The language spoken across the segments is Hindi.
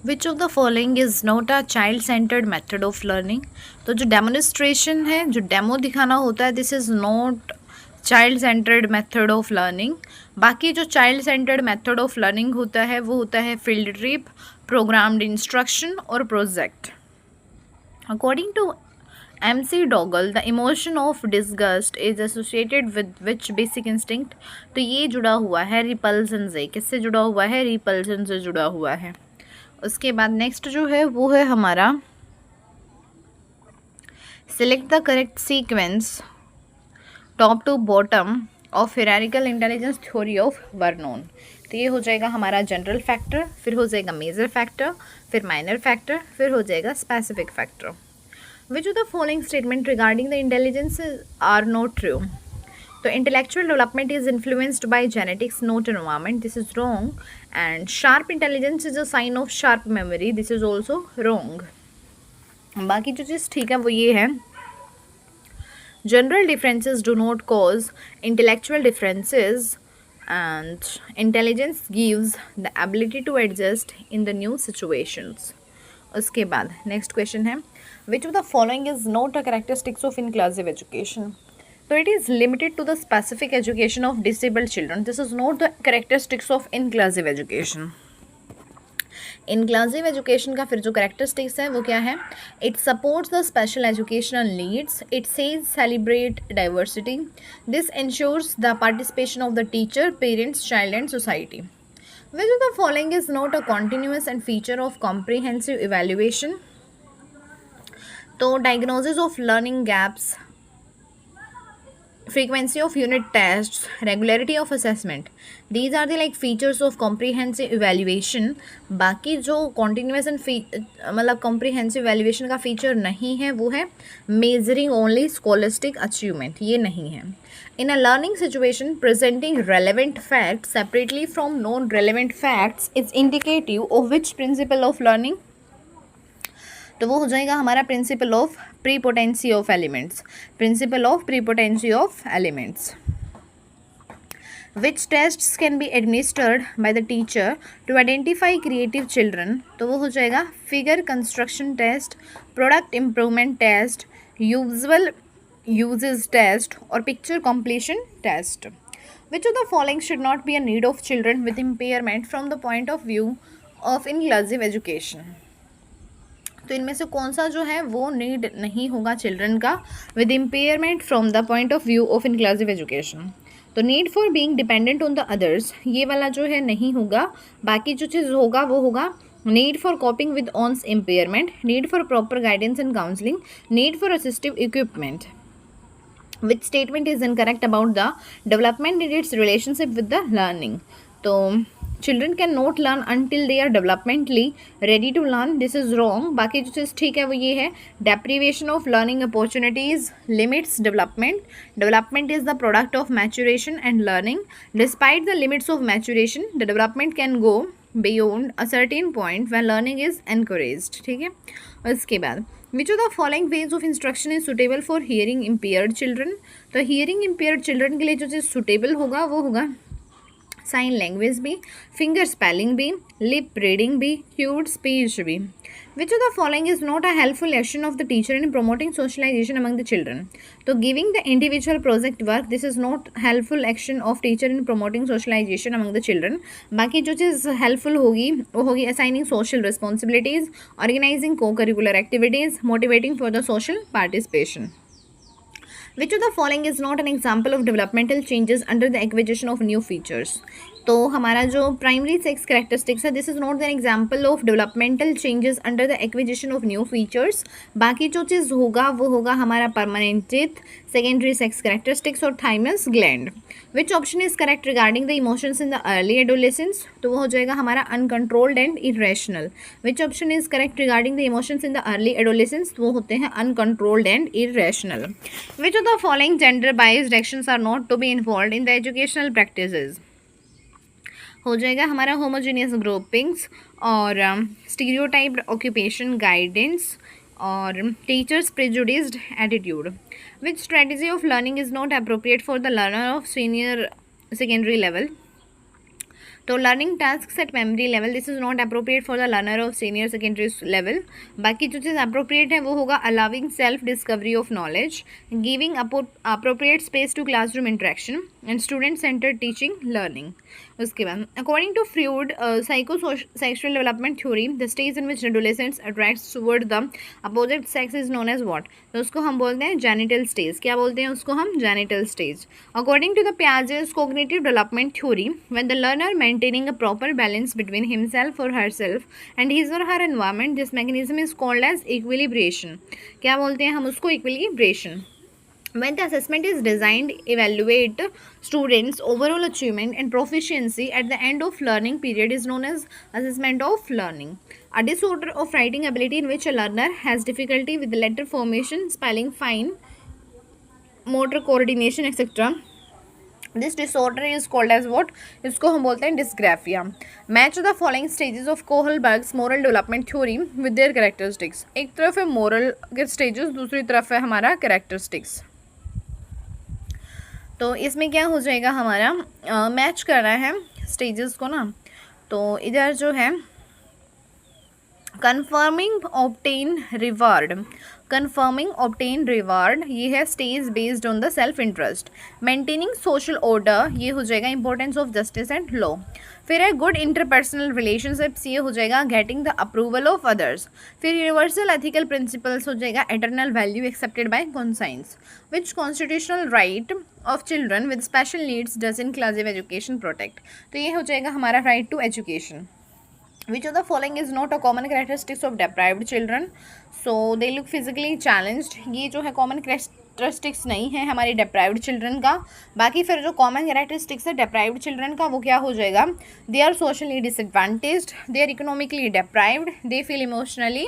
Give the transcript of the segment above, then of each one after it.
Which of the following is not a child centred method of learning. तो जो डेमोनिस्ट्रेशन है, जो डेमो दिखाना होता है, this is not child centred method of learning. बाकी जो child centred method of learning होता है वो होता है फील्ड ट्रिप, प्रोग्राम्ड इंस्ट्रक्शन और project. According to MC Dougall, the emotion of disgust is associated with which basic instinct। तो ये जुड़ा हुआ है रिपल्सन से। किससे जुड़ा हुआ है? रिपल्सन से जुड़ा हुआ है। उसके बाद नेक्स्ट जो है वो है हमारा select the correct sequence top to bottom of hierarchical intelligence theory of Vernon. तो ये हो जाएगा हमारा जनरल फैक्टर, फिर हो जाएगा मेजर फैक्टर, फिर माइनर फैक्टर, फिर हो जाएगा specific factor. Which of the following statement regarding the intelligence are not true. तो intellectual development is influenced by genetics not environment, this is wrong. And sharp intelligence is a sign of sharp memory, this is also wrong. बाकी जो चीज़ ठीक है वो ये है, general differences do not cause intellectual differences and intelligence gives the ability to adjust in the new situations। उसके बाद नेक्स्ट क्वेश्चन है which of the following is not a characteristics of inclusive education। So it is limited to the specific education of disabled children, this is not the characteristics of inclusive education। Inclusive education का फिर जो करेक्टरिस्टिक्स है वो क्या है? It supports the special educational needs, it says celebrate diversity, this ensures the participation of the teacher, parents, child and society. Which of the following is not a continuous and feature of comprehensive evaluation. तो diagnosis of learning gaps, frequency of unit tests, regularity of assessment, these are the like features of comprehensive evaluation। बाकी जो continuous and मतलब comprehensive evaluation का feature नहीं है वो है measuring only scholastic achievement, ये नहीं है। In a learning situation, presenting relevant facts separately from non-relevant facts is indicative of which principle of learning। तो वो हो जाएगा हमारा principle of prepotency of elements, principle of prepotency of elements. Which tests can be administered by the teacher to identify creative children. तो वो हो जाएगा figure construction test, product improvement test, usual uses test और picture completion test. Which of the following should not be a need of children with impairment from the point of view of inclusive education. तो इनमें से कौन सा जो है वो नीड नहीं होगा चिल्ड्रन का with impairment from the point of view of inclusive education. तो need for being dependent on the others, ये वाला जो है नहीं होगा। बाकी जो चीज़ होगा वो होगा need for coping with one's impairment, need for proper guidance and counselling, need for assistive equipment. Which statement is incorrect about the development in its relationship with the learning. तो children can not learn until they are developmentally ready to learn, this is wrong. बाकी जो चीज़ ठीक है वो ये है deprivation of learning opportunities limits development, development is the product of maturation and learning, despite the limits of maturation the development can go beyond a certain point when learning is encouraged. ठीक है, उसके बाद which of the following ways of instruction is suitable for hearing impaired children. तो हियरिंग इम्पेयर्ड चिल्ड्रन के लिए जो चीज़ सुटेबल होगा वो होगा साइन लैंग्वेज भी, फिंगर स्पेलिंग भी, लिप रीडिंग भी, क्यूड स्पीच भी। विच of the following is not a helpful action of the teacher in promoting socialisation among the children. तो giving the individual project work, this is not helpful action of teacher in promoting socialisation among the children. बाकी जो चीज़ हेल्पफुल होगी वो होगी assigning social responsibilities, organising co curricular activities, motivating for the social participation. Which of the following is not an example of developmental changes under the acquisition of new features? तो हमारा जो प्राइमरी सेक्स करेक्टरिस्टिक्स है, this is not an example of developmental changes under the acquisition of new features. बाकी जो चीज़ होगा वो होगा हमारा permanent teeth, secondary sex characteristics और thymus gland. Which option is correct regarding the emotions in the early adolescence. तो वो हो जाएगा हमारा uncontrolled and irrational. Which option is correct regarding the emotions in the early adolescence, वो होते हैं uncontrolled and irrational. Which of the following gender biased actions are not to be involve in the educational practices. हो जाएगा हमारा होमोजीनियस ग्रुपिंग्स और स्टीरियोटाइप्ड ऑक्यूपेशन गाइडेंस और teachers prejudiced attitude. Which strategy of learning is not appropriate for the learner of senior secondary level. तो learning task at memory level, this is not appropriate for the learner of senior secondary level. बाकी जो चीज़ अप्रोप्रिएट है वो होगा allowing self discovery of knowledge, giving appropriate space to classroom interaction and student centred teaching learning. उसके बाद according to Freud psychosexual development theory, the stage in which adolescents attracts toward the opposite sex is known as what, तो उसको हम बोलते हैं जेनिटल स्टेज। क्या बोलते हैं उसको हम? Genital stage. According to the Piaget's cognitive development theory, when the learner maintaining a proper balance between himself or herself and his or her environment, this mechanism is called as equilibration। क्या बोलते हैं हम उसको? equilibration। When the assessment is designed to evaluate students' overall achievement and proficiency at the end of learning period is known as assessment of learning. A disorder of writing ability in which a learner has difficulty with letter formation, spelling, fine motor coordination, etc. This disorder is called as what? इसको हम बोलते हैं dysgraphia. Match the following stages of Kohlberg's moral development theory with their characteristics. एक तरफ है moral के stages, दूसरी तरफ है हमारा characteristics। तो इसमें क्या हो जाएगा हमारा मैच करना है स्टेजेस को ना। तो इधर जो है confirming obtain reward, confirming obtain reward ये है stage based on the self interest. Maintaining social order ये हो जाएगा importance of justice and law. फिर है गुड इंटरपर्सनल रिलेशनशिप्स ये हो जाएगा getting the approval of others. फिर यूनिवर्सल एथिकल प्रिंसिपल्स हो जाएगा eternal value accepted by conscience. Which constitutional right of children with special needs does inclusive education protect, तो ये हो जाएगा हमारा right to education. Which of the following is not a common characteristics of deprived children? So they look physically challenged, ये जो है common characteristics नहीं है हमारी deprived children का। बाकी फिर जो common characteristics है deprived children का वो क्या हो जाएगा? They are socially disadvantaged, they are economically deprived, they feel emotionally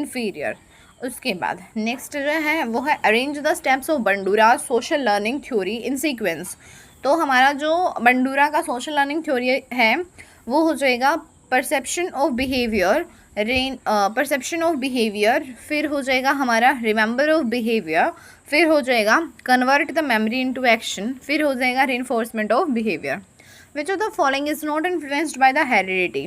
inferior। उसके बाद नेक्स्ट जो है वो है arrange the steps of Bandura social learning theory in sequence. तो हमारा जो बंडूरा का सोशल लर्निंग थ्योरी है वो हो जाएगा perception of behaviour, perception of behaviour, फिर हो जाएगा हमारा रिमेंबर ऑफ बिहेवियर, फिर हो जाएगा convert the memory into action, फिर हो जाएगा reinforcement of behaviour. Which of the following is not influenced by the heredity,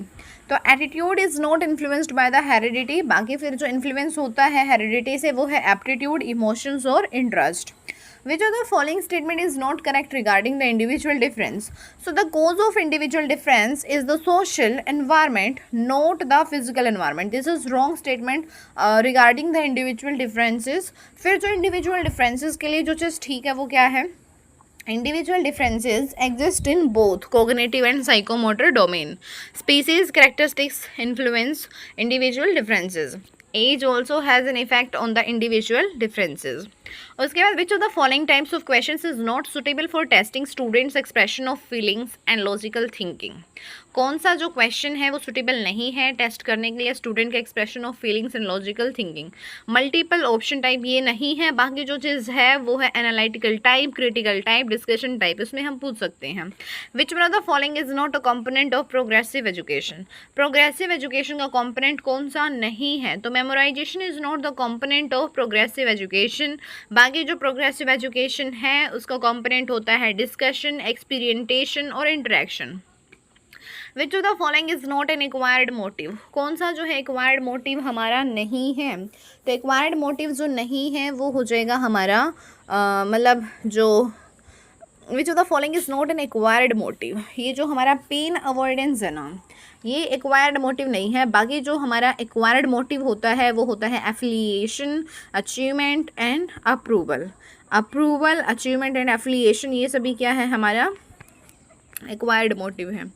तो attitude is not influenced by the heredity. बाकी फिर जो इन्फ्लुएंस होता है हेरिडिटी से वो है एप्टीट्यूड, इमोशंस और interest. Which of the following statement is not correct regarding the individual difference? So the cause of individual difference is the social environment, not the physical environment. This is wrong statement regarding the individual differences. फिर जो individual differences के लिए जो चीज़ ठीक है वो क्या है? Individual differences exist in both cognitive and psychomotor domain. Species characteristics influence individual differences. Age also has an effect on the individual differences. उसके बाद which of the following types of questions is not suitable for testing students expression of feelings and logical thinking, कौन सा जो क्वेश्चन है वो सुटेबल नहीं है टेस्ट करने के लिए स्टूडेंट के expression of feelings and logical thinking. Multiple option type ये नहीं है, बाकी जो चीज़ है वो है analytical type, critical type, discussion type, इसमें हम पूछ सकते हैं। विच one of the following is not a component of progressive education, progressive education का कॉम्पोनेंट कौन सा नहीं है? तो memorisation is not the component of progressive education. बाकी जो प्रोग्रेसिव एजुकेशन है उसका कंपोनेंट होता है डिस्कशन, एक्सपीरियंटेशन और interaction. Which of the following is not N acquired motive, कौन सा जो है एक्वायर्ड मोटिव हमारा नहीं है? तो एक्वायर्ड मोटिव जो नहीं है वो हो जाएगा हमारा मतलब जो विच of the following is not N acquired motive, ये जो हमारा पेन अवॉइडेंस है ना ये एक्वायर्ड मोटिव नहीं है। बाकी जो हमारा एक्वायर्ड मोटिव होता है वो होता है affiliation, achievement and approval. Approval, achievement and affiliation ये सभी क्या है हमारा एक्वायर्ड मोटिव है।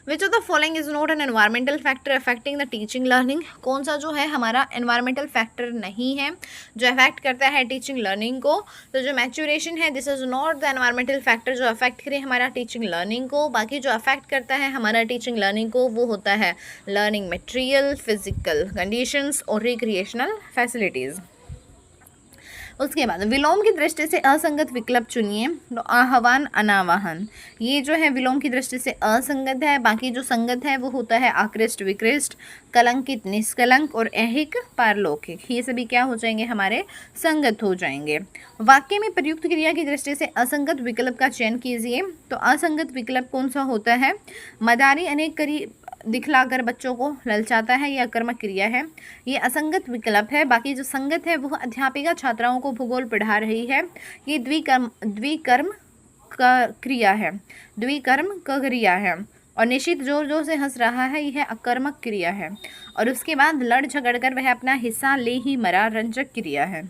Which of the following is not N environmental factor affecting the teaching learning, कौन सा जो है हमारा एनवायरमेंटल फैक्टर नहीं है जो अफेक्ट करता है टीचिंग लर्निंग को? तो जो मैच्योरेशन है this is not the environmental factor जो अफेक्ट करे हमारा टीचिंग लर्निंग को। बाकी जो अफेक्ट करता है हमारा टीचिंग लर्निंग को वो होता है लर्निंग मटेरियल, फिजिकल कंडीशंस और रिक्रिएशनल फैसिलिटीज़। उसके बाद विलोम की दृष्टि से असंगत विकल्प चुनिए। तो आह्वान, अनावाहन, ये जो है विलोम की दृष्टि से असंगत है। बाकी जो संगत है वो होता है आकृष्ट, विकृष्ट, कलंकित, निष्कलंक और ऐहिक, पारलौकिक। ये सभी क्या हो जाएंगे, हमारे संगत हो जाएंगे। वाक्य में प्रयुक्त क्रिया की दृष्टि से असंगत विकल्प का चयन कीजिए। तो असंगत विकल्प कौन सा होता है, मदारी अनेक करी दिखलाकर बच्चों को ललचाता है, यह कर्मक क्रिया है, ये असंगत विकल्प है। बाकी जो संगत है वह अध्यापिका छात्राओं को भूगोल पढ़ा रही है, ये द्विकर्म का क्रिया है, द्विकर्म का क्रिया है। और निश्चित जोर जोर से हंस रहा है, यह अकर्मक क्रिया है। और उसके बाद लड़ झगड़ कर वह अपना हिस्सा ले ही मरा, रंजक क्रिया है।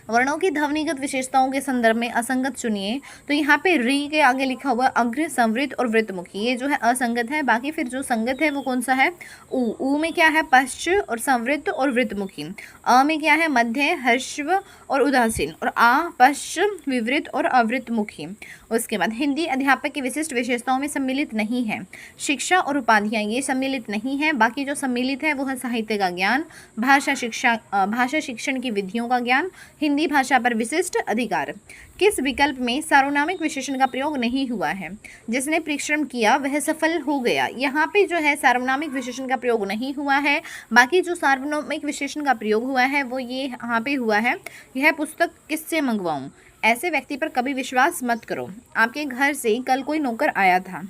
वर्णों की ध्वनिगत विशेषताओं के संदर्भ में असंगत चुनिए। तो यहाँ पे री के आगे लिखा हुआ अग्र, संवृत और वृत्तमुखी, ये जो है असंगत है। बाकी फिर जो संगत है वो कौन सा है, ऊ में क्या है, पश्च और संवृत और वृत्तमुखी। अ में क्या है, मध्य, हर्षव और उदासीन। और आ, पश्च, विवृत और अवृत्तमुखी। उसके बाद हिंदी अध्यापक की विशिष्ट विशेषताओं में सम्मिलित नहीं है। शिक्षा और उपाधियाँ ये सम्मिलित नहीं है। बाकी जो सम्मिलित है वो है साहित्य का ज्ञान, भाषा शिक्षण की विधियों का ज्ञान, हिंदी भाषा पर विशिष्ट अधिकार। किस विकल्प में सार्वनामिक विशेषण का प्रयोग नहीं हुआ है, जिसने परिश्रम किया वह सफल हो गया। यहाँ पे जो है सार्वनामिक विशेषण का प्रयोग नहीं हुआ है। बाकी जो सार्वनामिक विशेषण का प्रयोग हुआ है वो ये यहाँ पे हुआ है, यह पुस्तक किससे मंगवाऊँ, ऐसे व्यक्ति पर कभी विश्वास मत करो, आपके घर से कल कोई नौकर आया था।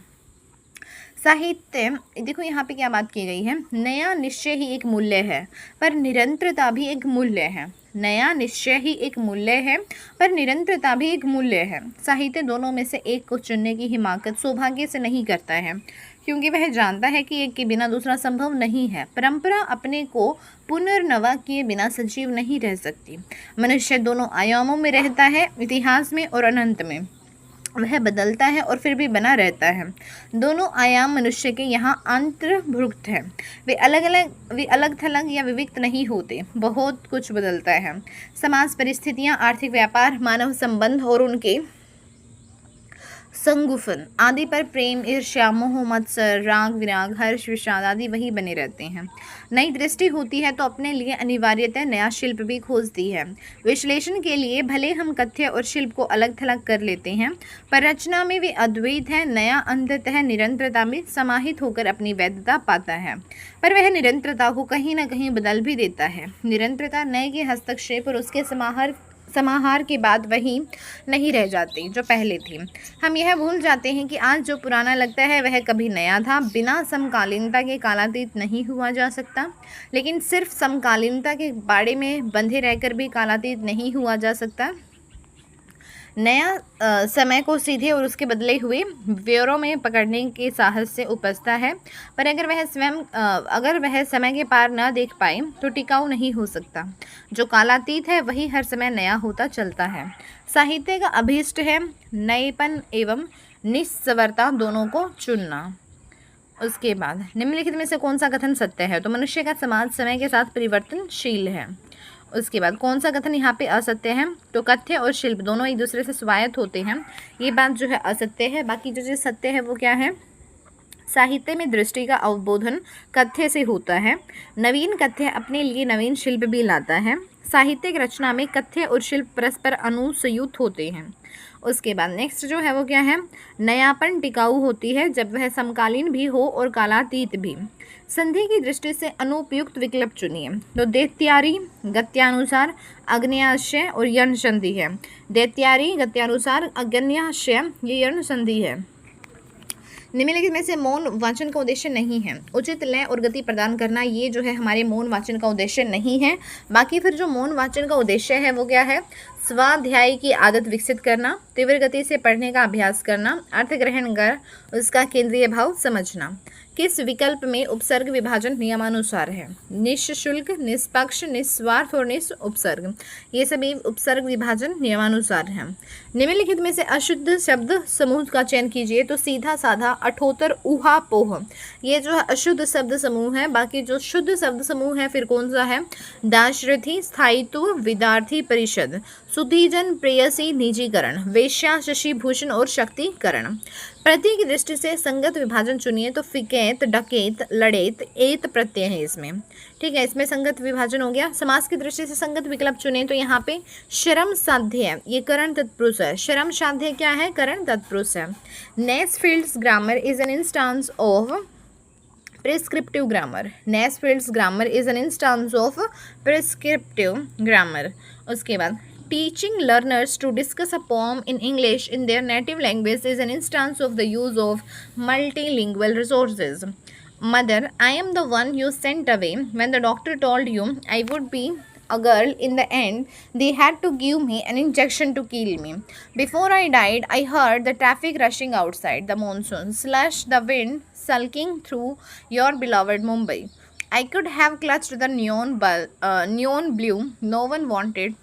साहित्य, देखो यहाँ पे क्या बात की गई है, नया निश्चय ही एक मूल्य है पर निरंतरता भी एक मूल्य है। नया निश्चय ही एक मूल्य है पर निरंतरता भी एक मूल्य है। साहित्य दोनों में से एक को चुनने की हिमाकत सौभाग्य से नहीं करता है, क्योंकि वह जानता है कि एक के बिना दूसरा संभव नहीं है। परंपरा अपने को पुनर्नवा किए बिना सजीव नहीं रह सकती। मनुष्य दोनों आयामों में रहता है, इतिहास में और अनंत में। वह बदलता है और फिर भी बना रहता है। दोनों आयाम मनुष्य के यहाँ अंतर्भुक्त हैं। वे अलग थलग या विविक्त नहीं होते। बहुत कुछ बदलता है। समाज परिस्थितियाँ, आर्थिक व्यापार, मानव संबंध और उनके संगुफन आदि पर प्रेम, ईर्ष्या, मोह, मत्सर, राग, विराग, हर्ष, विषाद आदि वही बने रहते हैं। नई दृष्टि होती है तो अपने लिए अनिवार्यतः नया शिल्प भी खोजती है। विश्लेषण के लिए भले हम कथ्य और शिल्प को अलग थलग कर लेते हैं, पर रचना में वे अद्वैत है। नया अंततः निरंतरता में समाहित होकर अपनी वैधता पाता है, पर वह निरंतरता को कहीं न कहीं बदल भी देता है। निरंतरता नए के हस्तक्षेप और उसके समाहार के बाद वही नहीं रह जाती जो पहले थी। हम यह भूल जाते हैं कि आज जो पुराना लगता है वह कभी नया था। बिना समकालीनता के कालातीत नहीं हुआ जा सकता, लेकिन सिर्फ समकालीनता के बाड़े में बंधे रहकर भी कालातीत नहीं हुआ जा सकता। नया समय को सीधे और उसके बदले हुए ब्योरों में पकड़ने के साहस से उपजता है, पर अगर वह समय के पार न देख पाए तो टिकाऊ नहीं हो सकता। जो कालातीत है वही हर समय नया होता चलता है। साहित्य का अभीष्ट है नएपन एवं निस्सवरता दोनों को चुनना। उसके बाद निम्नलिखित में से कौन सा कथन सत्य है, तो मनुष्य का समाज समय के साथ परिवर्तनशील है। उसके बाद कौन सा कथन यहाँ पे असत्य है, तो कथ्य और शिल्प दोनों एक दूसरे से स्वायत्त होते हैं, ये बात जो है असत्य है। बाकी जो चीज़ सत्य है वो क्या है, साहित्य में दृष्टि का अवबोधन कथ्य से होता है। नवीन कथ्य अपने लिए नवीन शिल्प भी लाता है। साहित्यिक रचना में कथ्य और शिल्प परस्पर अनुसंयुक्त होते हैं। उसके बाद नेक्स्ट जो है वो क्या है, नयापन टिकाऊ होती है जब वह समकालीन भी हो और कालातीत भी। संधि की दृष्टि से अनुपयुक्त विकल्प चुनिए, तो दैत्यारी गत्यानुसार, अग्न्याशय और यर्ण संधि है। दैत्यारी गत्यानुसार, अग्न्याशय ये यर्ण संधि है। निम्नलिखित में से मौन वाचन का उद्देश्य नहीं है। उचित लय और गति प्रदान करना ये जो है हमारे मौन वाचन का उद्देश्य नहीं है। बाकी फिर जो मौन वाचन का उद्देश्य है वो क्या है, स्वाध्याय की आदत विकसित करना, तीव्र गति से पढ़ने का अभ्यास करना, अर्थ ग्रहण कर उसका केंद्रीय भाव समझना। किस विकल्प में उपसर्ग विभाजन नियमानुसार है, निःशुल्क, निष्पक्ष, निस्वार्थ और उपसर्ग, ये सभी उपसर्ग विभाजन नियमानुसार हैं। निम्नलिखित में से अशुद्ध शब्द समूह का चयन कीजिए, तो सीधा साधा, अठोत्तर, ऊहापोह ये जो है अशुद्ध शब्द समूह है। बाकी जो शुद्ध शब्द समूह है फिर कौन सा है, दाशरथी, स्थायित्व, विद्यार्थी परिषद, सुधीजन, प्रेयसी, निजीकरण, वेश्या, शशि भूषण और शक्तिकरण। प्रत्यय की दृष्टि से संगत विभाजन चुनिए तो फिकेत, डकेत, लड़ेत, एत प्रत्यय है इसमें। ठीक है, इसमें संगत विभाजन हो गया। समास की दृष्टि से संगत विकल्प चुने तो यहाँ पे शरम साध्य है, ये करण तत्पुरुष है। शरम साध्य क्या है? करण तत्पुरुष है। Nesfield's grammar is an instance of prescriptive grammar. Nesfield's grammar is an instance of prescriptive grammar. उसके बाद teaching learners to discuss a poem in English in their native language is an instance of the use of multilingual resources. Mother, I am the one you sent away when the doctor told you I would be a girl. In the end, they had to give me an injection to kill me. Before I died, I heard the traffic rushing outside, the monsoon, slush, the wind sulking through your beloved Mumbai. I could have clutched the neon blue. No one wanted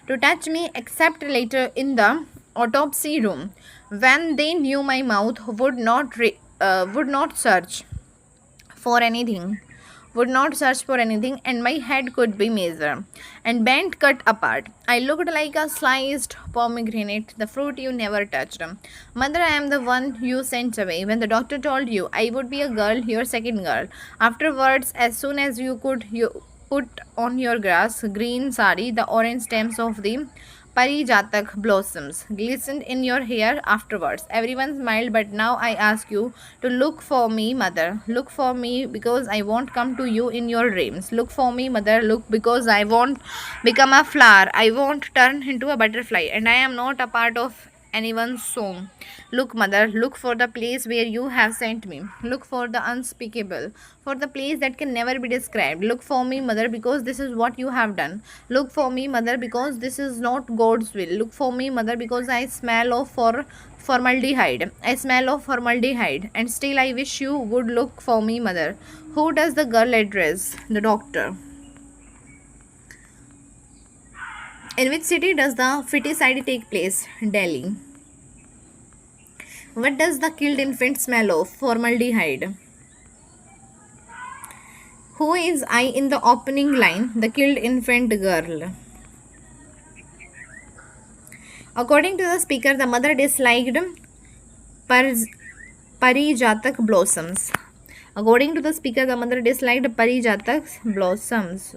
to touch me except later in the autopsy room, when they knew my mouth would not search for anything and my head could be measured and bent, cut apart. I looked like a sliced pomegranate, the fruit you never touched. Mother, I am the one you sent away when the doctor told you I would be a girl, your second girl. Afterwards, as soon as you put on your grass green sari, the orange stems of the Parijatak blossoms glistened in your hair afterwards. Everyone smiled, but now I ask you to look for me, mother. Look for me because I won't come to you in your dreams. Look for me, mother. Look because I won't become a flower. I won't turn into a butterfly, and I am not a part of anyone's song. Look, mother, look for the place where you have sent me. Look for the unspeakable, for the place that can never be described. Look for me, mother, because this is what you have done. Look for me, mother, because this is not God's will. Look for me, mother, because I smell of formaldehyde. I smell of formaldehyde, and still I wish you would look for me, mother. Who does the girl address? The doctor. In which city does the feticide take place? Delhi. What does the killed infant smell of? Formaldehyde. Who is I in the opening line? The killed infant girl. According to the speaker, the mother disliked Parijatak blossoms. According to the speaker, the mother disliked Parijatak blossoms.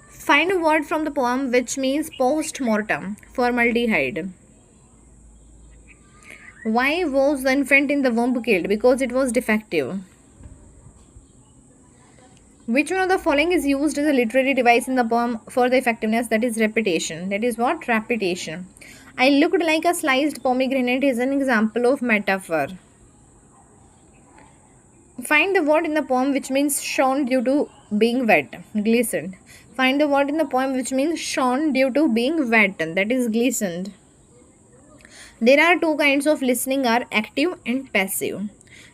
Find a word from the poem which means post-mortem. Formaldehyde. Why was the infant in the womb killed? Because it was defective. Which one of the following is used as a literary device in the poem for the effectiveness? That is repetition. That is what? Repetition. I looked like a sliced pomegranate is an example of metaphor. Find the word in the poem which means shone due to being wet. Glistened. Find the word in the poem which means shone due to being wet. That is glistened. There are two kinds of listening are active and passive.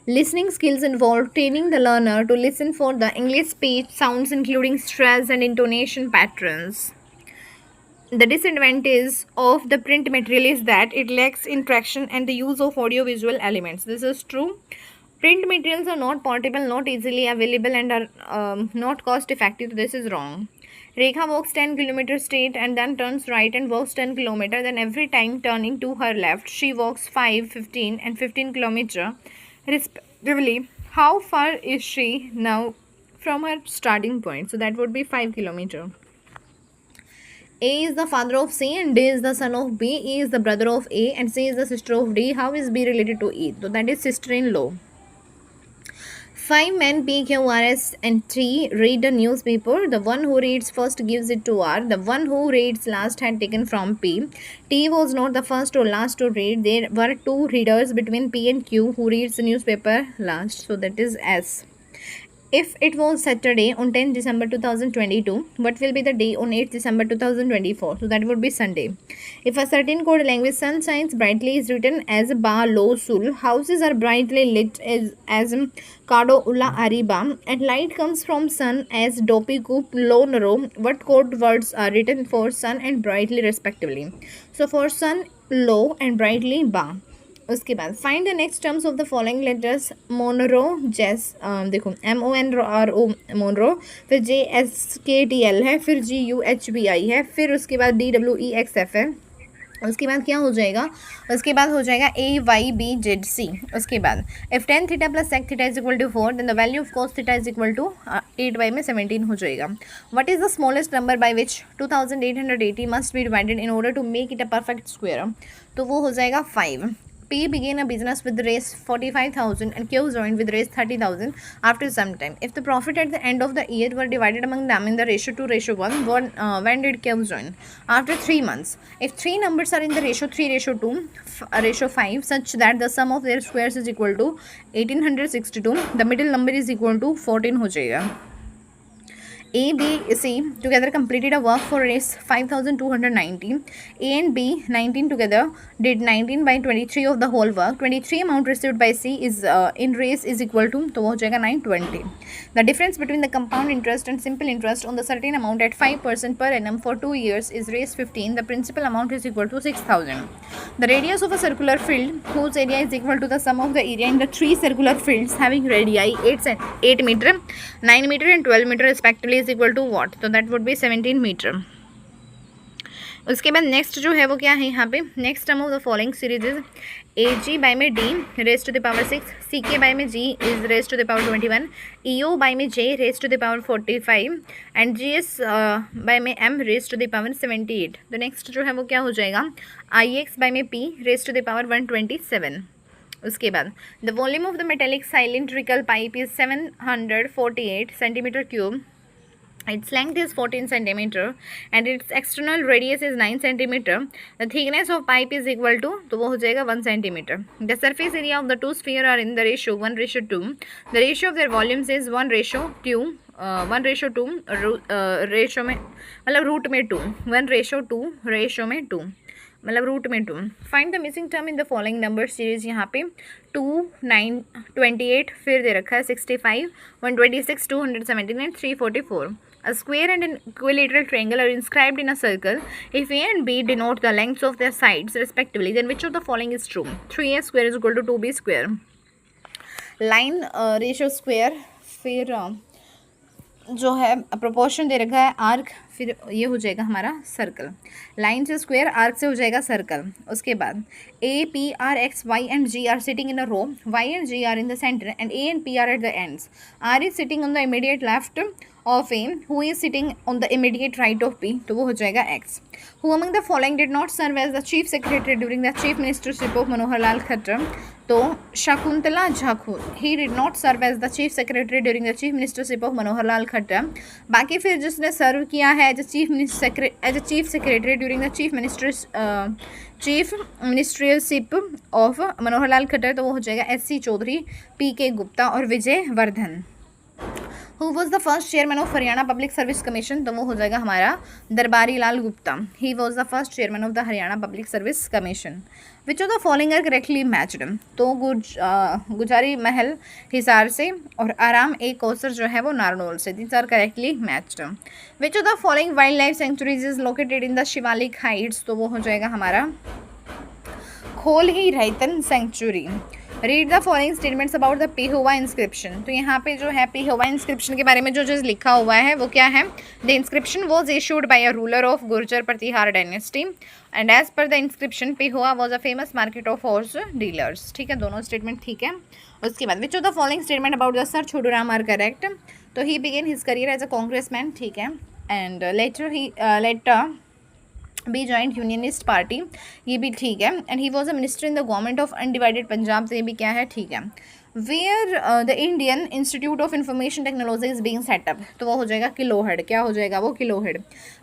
Listening skills involve training the learner to listen for the English speech sounds including stress and intonation patterns. The disadvantage of the print material is that it lacks interaction and the use of audiovisual elements. This is true. Print materials are not portable, not easily available, and are not cost effective. This is wrong. Rekha walks 10 kilometers straight and then turns right and walks 10 kilometers. Then every time turning to her left, she walks 5, 15 and 15 kilometers respectively. How far is she now from her starting point? So that would be 5 kilometers. A is the father of C and D is the son of B. E is the brother of A and C is the sister of D. How is B related to E? So that is sister-in-law. 5 men P, Q, R, S and T read a newspaper. The one who reads first gives it to R. The one who reads last had taken from P. T was not the first or last to read. There were two readers between P and Q who reads the newspaper last. So that is S. If it was Saturday on 10th December 2022, what will be the day on 8th December 2024? So that would be Sunday. If a certain code language sun shines brightly is written as Ba Lo Sul, houses are brightly lit as Kado Ula Ariba, and light comes from sun as Dopi Kup Lo Naro, what code words are written for sun and brightly respectively? So for sun, Lo and brightly Ba. उसके बाद find the next terms of the following letters मोनरो जेस, देखो MONRO मोनरो, फिर JSKTL है, फिर GUHBI है, फिर उसके बाद DWEXF है, उसके बाद क्या हो जाएगा, उसके बाद हो जाएगा AYBZC। उसके बाद if tan theta plus sec theta is equal to 4 then the value of cos theta is equal to 8y में 17 हो जाएगा। What is the smallest number by which 2880 must be divided in order to make it a perfect square, तो वो हो जाएगा 5। P began a business with raise 45,000 and Q joined with raise 30,000 after some time. If the profit at the end of the year were divided among them in the ratio 2:1, when did Q join? After 3 months. If three numbers are in the ratio 3:2, ratio 5 such that the sum of their squares is equal to 1862, the middle number is equal to 14 हो जाएगा। A, B, C together completed a work for raise 5,290. A and B 19 together did 19 by 23 of the whole work. 23 amount received by C is in raise is equal to, तो वो हो जाएगा 920. The difference between the compound interest and simple interest on the certain amount at 5% per annum for 2 years is raise 15. The principal amount is equal to 6,000. The radius of a circular field whose area is equal to the sum of the area in the three circular fields having radii 8 meter, 9 meter and 12 meter respectively is equal to what? तो that would be 17 मीटर। उसके बाद नेक्स्ट जो है वो क्या है यहाँ पे, next term of the following series is AG by में D raise to the power 6, CK by में G is raise to the power 21, EO by में J raise to the power 45 and GS by में M raise to the power 78। तो नेक्स्ट जो है वो क्या हो जाएगा, IX बाय में P raise to the power 127। उसके बाद the volume of the metallic cylindrical pipe is 748 centimetre cube, its length is 14 centimeter and its external radius is 9 centimeter. The thickness of pipe is equal to, तो वो हो जाएगा 1 centimeter. The surface area of the two sphere are in the ratio 1:2. The ratio of their volumes is 1:2, 1:2 ratio में मतलब रूट में 2, 1:2 रेशो में 2 मतलब रूट में 2। Find the missing term in the following number series, यहाँ पे 2, 9, 28, फिर दे रखा है 65, 126, 217 and 344। A square and an equilateral triangle are inscribed in a circle. If A and B denote the lengths of their sides respectively, then which of the following is true? 3A square is equal to 2B square. Line ratio square, फिर जो है प्रोपोर्शन दे रखा है आर्क, फिर ये हो जाएगा हमारा सर्कल। लाइन से स्क्वायर, आर्क से हो जाएगा सर्कल। उसके बाद A, P, R, X, Y and G are sitting in a row. Y and G are in the center and A and P are at the ends. R is sitting on the immediate left of A, who is sitting on the immediate right of P, तो वो हो जाएगा X. Who among the following did not serve as the chief secretary during the chief ministership of Manohar Lal Khattar? तो Shakuntala Jhaku, he did not serve as the chief secretary during the chief ministership of Manohar Lal Khattar. बाकी फिर जिसने सर्व किया है as a chief secretary during the chief ministerialship of Manohar Lal Khattar, तो वो हो जाएगा SC चौधरी, PK गुप्ता और Vijay Vardhan. Who was the first chairman of Haryana public service commission, तो वो हो जाएगा हमारा Darbari Lal Gupta. He was the first chairman of the Haryana public service commission. Which of the following are correctly matched? तो गुजारी महल हिसार से और आराम ए कौसर जो है वो नारनौल से, these are correctly matched. Which of the following wildlife sanctuaries is located in the Shivalik heights, तो वो हो जाएगा हमारा Khol Hi Raitan sanctuary. Read the following statements about the Pehowa inscription, तो यहाँ पे जो है पेहोवा इंस्क्रिप्शन के बारे में जो चीज़ लिखा हुआ है वो क्या है, the inscription was issued by a ruler of Gurjara Pratihara dynasty and as per the inscription Pehowa was a famous market of horse dealers. ठीक है, दोनों स्टेटमेंट ठीक है। उसके बाद which of the following statement about the sir Chhotu Ram are correct, तो he began his career as a congressman, ठीक है, and later be joint Unionist Party, ये भी ठीक है, and he was a minister in the government of undivided Punjab, तो ये भी क्या है, ठीक है। Where the Indian Institute of Information Technology is being set up, तो वो हो जाएगा किलोहेड, क्या हो जाएगा वो किलोहेड।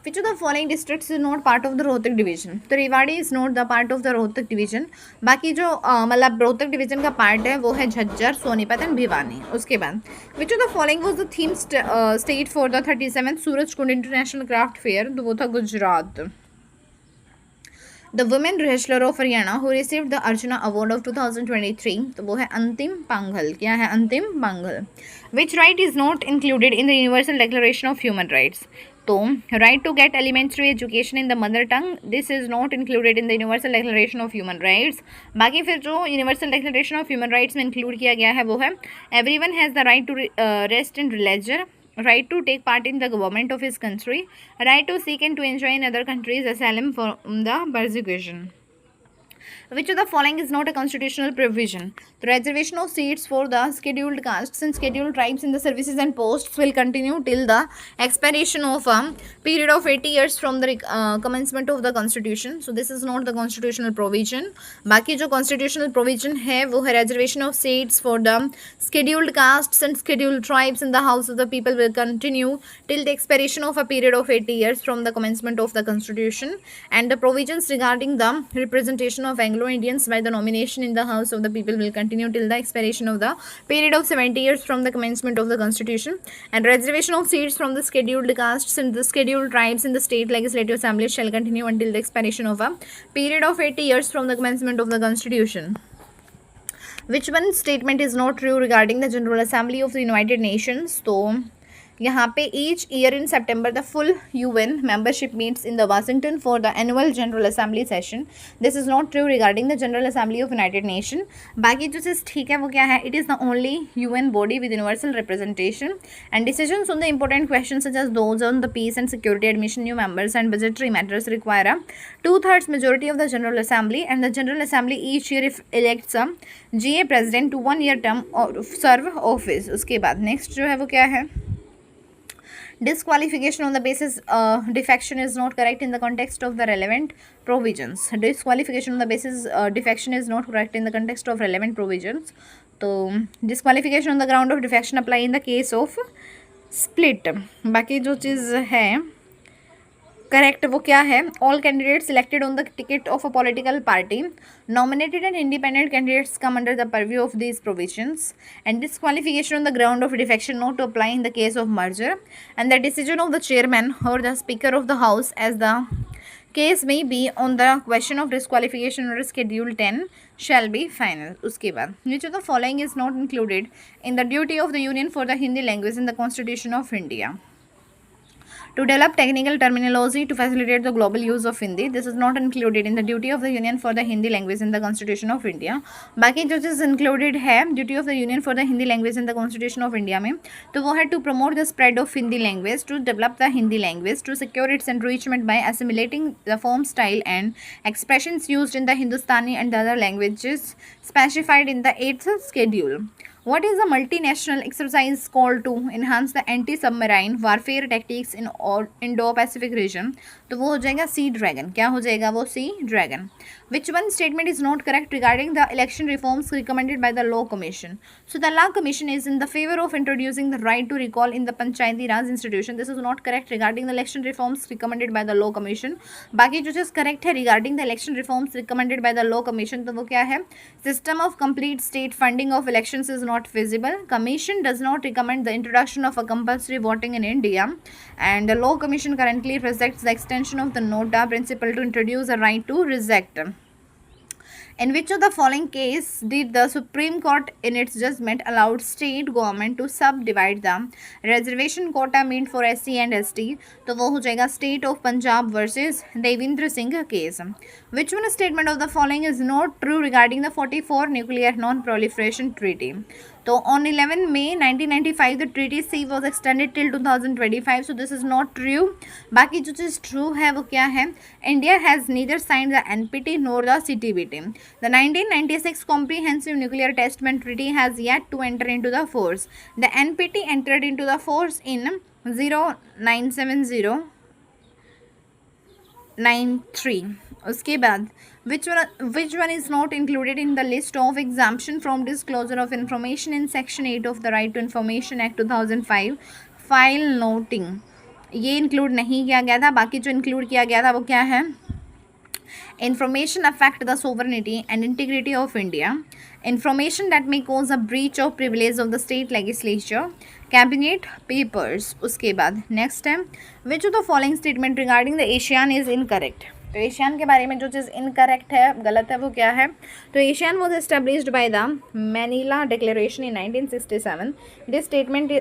Which of the following districts is not part of the Rohtak division, तो Rewari is not the part of the Rohtak division. बाकी जो मतलब रोहतक डिवीजन का पार्ट है वो है झज्जर, सोनीपत एंड भिवानी। उसके बाद which of the following was the theme state for the 37th Surajkund international craft fair, तो वो था Gujarat. The women wrestler of Haryana who received the Arjuna Award of 2023, तो वो है अंतिम पांघल, क्या है अंतिम Panghal. Which right is not included in the Universal Declaration of Human Rights? तो right to get elementary education in the mother tongue, this is not included in the universal declaration of human rights. बाकी फिर जो universal declaration of human rights में इंक्लूड किया गया है वो है everyone has the right to rest in leisure, right to take part in the government of his country, right to seek and to enjoy in other countries asylum from the persecution. Which of the following is not a constitutional provision? The reservation of seats for the scheduled castes and scheduled tribes in the services and posts will continue till the expiration of a period of 80 years from the commencement of the constitution. So this is not the constitutional provision. बाकी जो constitutional provision है वो है reservation of seats for the scheduled castes and scheduled tribes in the house of the people will continue till the expiration of a period of 80 years from the commencement of the constitution, and the provisions regarding the representation of Anglo-Indians by the nomination in the House of the People will continue till the expiration of the period of 70 years from the commencement of the Constitution, and reservation of seats from the scheduled castes and the scheduled tribes in the state legislative assembly shall continue until the expiration of a period of 80 years from the commencement of the Constitution. Which one statement is not true regarding the General Assembly of the United Nations? तो यहाँ पे each year in September the full UN membership meets in the Washington for the annual General Assembly session. This is not true regarding the General Assembly of United Nations. बाकी जो चीज़ ठीक है वो क्या है? It is the only UN body with universal representation and decisions on the important questions such as those on the peace and security, admission new members and budgetary matters require a 2/3 majority of the General Assembly, and the General Assembly each year if elects a GA president to 1 year term or serve office. उसके बाद next जो है वो क्या है? Disqualification on the basis defection is not correct in the context of the relevant provisions. Disqualification on the basis defection is not correct in the context of relevant provisions. तो disqualification on the ground of defection apply in the case of split. बाकी जो चीज़ है करेक्ट वो क्या है? All candidates selected on the ticket of a political party nominated and independent candidates come under the purview of these provisions, and disqualification on the ground of defection not to apply in the case of merger, and the decision of the chairman or the speaker of the house as the case may be on the question of disqualification under schedule 10 shall be final. उसके बाद which of the following is not included in the duty of the union for the Hindi language in the Constitution of India? To develop technical terminology to facilitate the global use of Hindi. This is not included in the duty of the Union for the Hindi language in the Constitution of India. बाकी जो चीज़ included है duty of the Union for the Hindi language in the Constitution of India में, तो वो है to promote the spread of Hindi language, to develop the Hindi language, to secure its enrichment by assimilating the form, style and expressions used in the Hindustani and the other languages specified in the 8th schedule. What is a multinational exercise called to enhance the anti-submarine warfare tactics in Indo-Pacific region? तो वो हो जाएगा Sea Dragon. क्या हो जाएगा वो? Sea Dragon. Which one statement is not correct regarding the election reforms recommended by the Law Commission? So the Law Commission is in the favor of introducing the right to recall in the Panchayati Raj institution. This is not correct regarding the election reforms recommended by the Law Commission. बाकी जो चीज़ correct है regarding the election reforms recommended by the Law Commission, तो वो क्या है? System of complete state funding of elections is not feasible. Commission does not recommend the introduction of a compulsory voting in India, and the Law Commission currently rejects the extension of the nota principle to introduce a right to reject. In which of the following case did the Supreme Court in its judgment allowed state government to subdivide the reservation quota meant for SC and ST? तो वो हो जाएगा State of Punjab versus Devendra Singh case. Which one statement of the following is not true regarding the 44 Nuclear Non-Proliferation Treaty? तो on 11 May 1995 the treaty C was extended till 2025. So this is not true. बाकी जो चीज़ true है वो क्या है? India has neither signed the NPT nor the CTBT. The 1996 Comprehensive Nuclear Test Ban Treaty has yet to enter into the force. The NPT entered into the force in 097093. उसके बाद which one is not included in the list of exemption from disclosure of information in section 8 of the Right to Information Act 2005 file noting? ये इंक्लूड नहीं किया गया था. बाकी जो इंक्लूड किया गया था वो क्या है? Information affect the sovereignty and integrity of India. Information that may cause a breach of privilege of the state legislature. Cabinet papers. उसके बाद next है which of the following statement regarding the ASEAN is incorrect? तो एशियान के बारे में जो चीज़ इनकरेक्ट है, गलत है, वो क्या है? तो ASEAN was established by the Manila declaration in 1967. This statement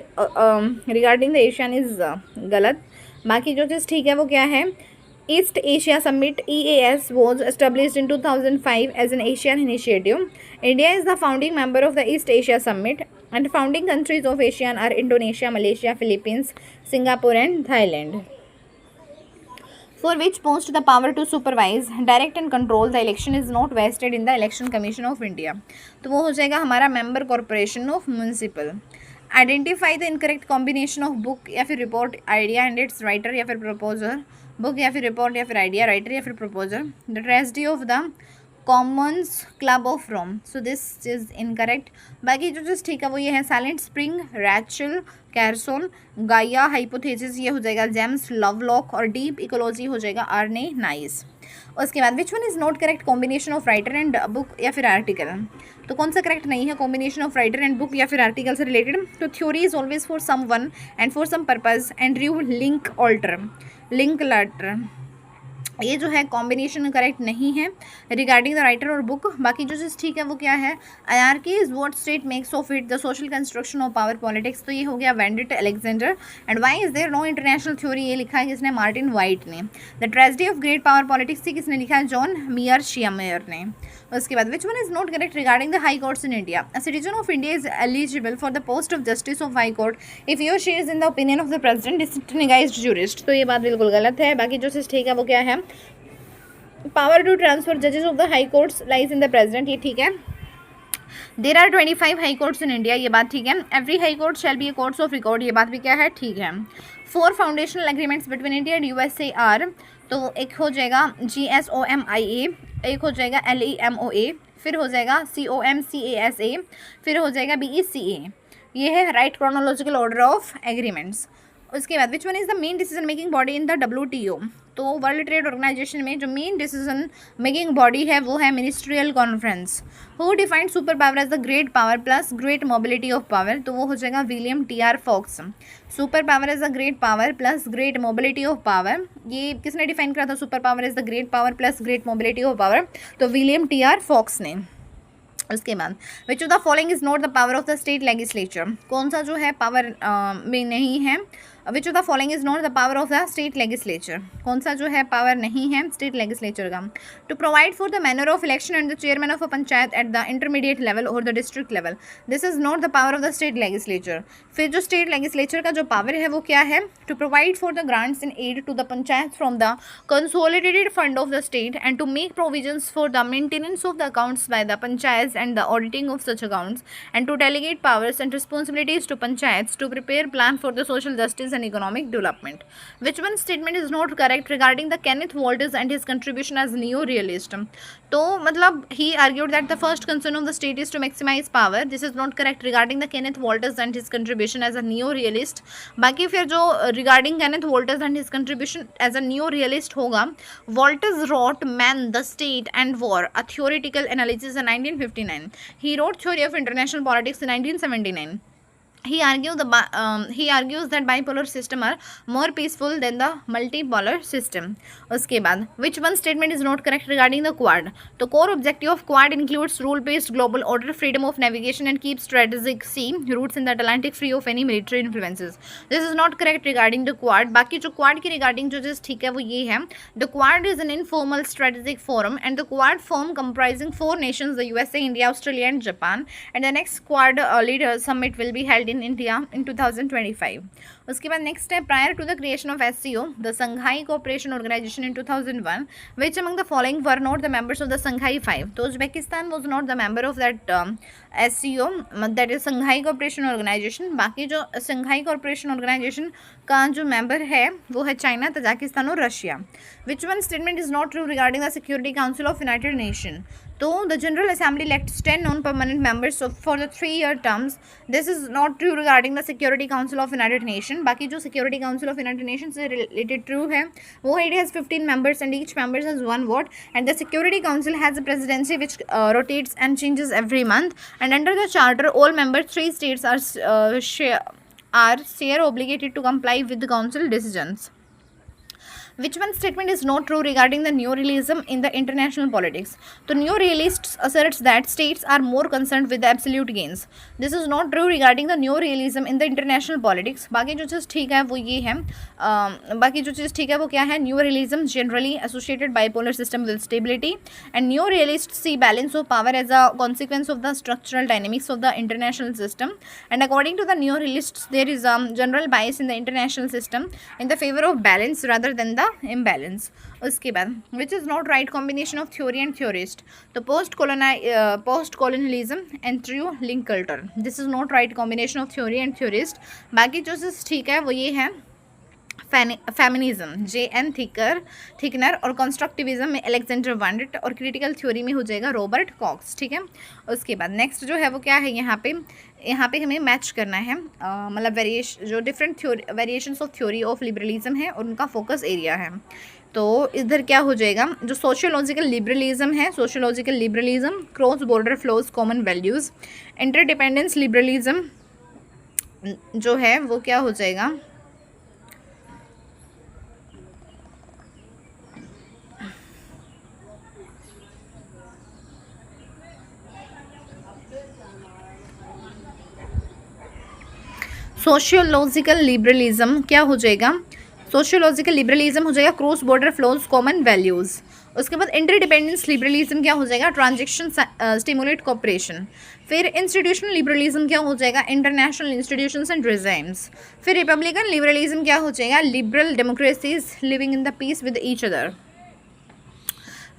regarding the ASEAN is गलत. बाकी जो चीज़ ठीक है वो क्या है, East Asia Summit EAS was established in 2005 as an Asian initiative. India is the founding member of the East Asia Summit, and founding countries of ASEAN are Indonesia, Malaysia, Philippines, Singapore and Thailand. For which post the power to supervise, direct and control the election is not vested in the Election Commission of India. तो वो हो जाएगा हमारा member corporation of municipal. Identify the incorrect combination of book या फिर report, idea and its writer या फिर proposer. Book या फिर report या फिर idea, writer या फिर proposer. The tragedy of the commons club of Rome. So this is incorrect. बाकी जो चीज़ ठीक है वो ये है, साइलेंट स्प्रिंग, रैचल, कैरसोन, गाया, हाइपोथेसिस ये हो जाएगा जेम्स, लवलॉक और डीप इकोलॉजी हो जाएगा आर्ने नाइस. उसके बाद which one is not correct, combination of writer and book या फिर आर्टिकल. तो कौन सा करेक्ट नहीं है, combination of writer and book या फिर आर्टिकल से रिलेटेड. तो theory is always for someone and for some purpose and you link alter, link letter. ये जो है कॉम्बिनेशन करेक्ट नहीं है रिगार्डिंग द राइटर और बुक. बाकी जो चीज़ ठीक है वो क्या है, आयार्की is what state makes of it the social construction of power politics. तो ये हो गया Wendt Alexander. And why is there no international theory, ये लिखा है किसने, मार्टिन वाइट ने. The tragedy of great power politics थी किसने लिखा है, जॉन मियर शियामेयर ने. उसके बाद which one is not correct regarding the high courts in India. A citizen of India is eligible for the post of justice of high court if your she is in the opinion of the president distinguished jurist. तो ये बात बिल्कुल गलत है. बाकी जो चीज़ ठीक है वो क्या है, पावर टू ट्रांसफर जजेस of the high courts lies in the president, ये ठीक है. There are 25 high courts in India, ये बात ठीक है. Every high court shall be a courts of record, ये बात भी क्या है, ठीक है. 4 foundational agreements between India and USA are. तो एक हो जाएगा GSOMIA, एक हो जाएगा LEMOA, फिर हो जाएगा COMCASA, फिर हो जाएगा BECA. ये है right chronological order of agreements. उसके बाद which one is the main decision making body in the WTO. तो वर्ल्ड ट्रेड ऑर्गेनाइजेशन में जो मेन डिसीजन मेकिंग बॉडी है वो है ministerial conference. Who defined super power as the great power plus great mobility of power. तो वो हो जाएगा William TR Fox. Super power as the great power plus great mobility of power, ये किसने डिफाइन करा था, super power as the great power plus great mobility of power, तो विलियम TR फॉक्स ने. उसके बाद which of the following is not the power of the state legislature. कौन सा जो है पावर में नहीं है, which of the following is not the power of the state legislature. कौन सा जो है पावर नहीं है स्टेट लेजिस्लेचर का. To provide for the manner of election and the chairman of a panchayat at the intermediate level और the district level, this is not the power of the state legislature. फिर जो स्टेट लेजिस्लेचर का जो पावर है वो क्या है, to provide for the grants in aid to the panchayat from the consolidated fund of the state and to make provisions for the maintenance of the accounts by the panchayat and the auditing of such accounts and to delegate powers and responsibilities to panchayat to prepare plan for the social justice and economic development. Which one statement is not correct regarding the Kenneth Walters and his contribution as neo-realist. तो मतलब he argued that the first concern of the state is to maximize power. This is not correct regarding the Kenneth Walters and his contribution as a neo-realist. बाकी फिर जो regarding Kenneth Walters and his contribution as a neo-realist होगा, Walters wrote Man, the State and War, a theoretical analysis in 1959. He wrote Theory of International Politics in 1979. He argues that bipolar system are more peaceful than the multipolar system. उसके बाद which one statement is not correct regarding the Quad. तो core objective of Quad includes rule-based global order, freedom of navigation and keep strategic sea routes in the Atlantic free of any military influences. This is not correct regarding the Quad. बाकी जो Quad की regarding जो चीज़ ठीक है वो ये है, the Quad is an informal strategic forum and the Quad forum comprising 4 nations, the USA, India, Australia and Japan, and the next Quad leaders summit will be held in India in 2025. उसके बाद नेक्स्ट है prior to the creation of SCO, the Shanghai cooperation organisation in 2001, which among the following were not the members of the Shanghai 5. तो Uzbekistan was not the member of that SCO, that is Shanghai cooperation organisation. बाकी जो संघाई कोऑपरेशन ऑर्गेनाइजेशन का जो मेंबर है वो है चाइना, तजाकिस्तान और Russia. Which one statement is not true regarding the security council of United Nation. तो the general assembly elects 10 non permanent members for the 3-year terms. This is not true regarding the security council of United Nation. बाकी जो security council of United Nation से रिलेटेड ट्रू है वो है, it has 15 members and each member has 1 vote, and the security council has a presidency which rotates and changes every month, and under the charter all members 3 states are share obligated to comply with the council decisions. Which one statement is not true regarding the neorealism in the international politics? तो neorealists asserts that states are more concerned with the absolute gains. This is not true regarding the neorealism in the international politics. बाकी जो चीज़ ठीक है वो ये है, बाकी जो चीज़ ठीक है वो क्या है, neorealism generally associated bipolar system with stability, and neorealists see balance of power as a consequence of the structural dynamics of the international system. And according to the neorealists, there is a general bias in the international system in the favor of balance rather than the imbalance. उसके बाद which is not right combination of theory and theorist? तो post colonialism and true link culture. This is not right combination of theory and theorist. बाकी जो चीज़ ठीक है वो ये है फेमिनिज्म, J.N. थिकनर, और कंस्ट्रक्टिविज्म में अलेक्जेंडर वांडेट, और क्रिटिकल थ्योरी में हो जाएगा रॉबर्ट कॉक्स. ठीक है. उसके बाद नेक्स्ट जो है वो क्या है, यहाँ पे हमें मैच करना है, मतलब जो different theory variations of theory of liberalism है और उनका फोकस एरिया है. तो इधर क्या हो जाएगा, जो सोशियोलॉजिकल लिबरलिज्म है, sociological liberalism, cross border flows common values, interdependence liberalism जो है वो क्या हो जाएगा, सोशियोलॉजिकल लिबरलिज्म क्या हो जाएगा, सोशियोलॉजिकल लिबरलिज्म हो जाएगा cross border flows common values. उसके बाद इंटरडिपेंडेंस लिबरलिज्म क्या हो जाएगा, ट्रांजेक्शन स्टिमुलेट कॉपरेशन. फिर इंस्टीट्यूशनल लिबरलिज्म क्या हो जाएगा, इंटरनेशनल इंस्टीट्यूशंस एंड रिजाइम्स. फिर रिपब्लिकन लिबरलिज्म क्या हो जाएगा, liberal democracies living in the peace with each other.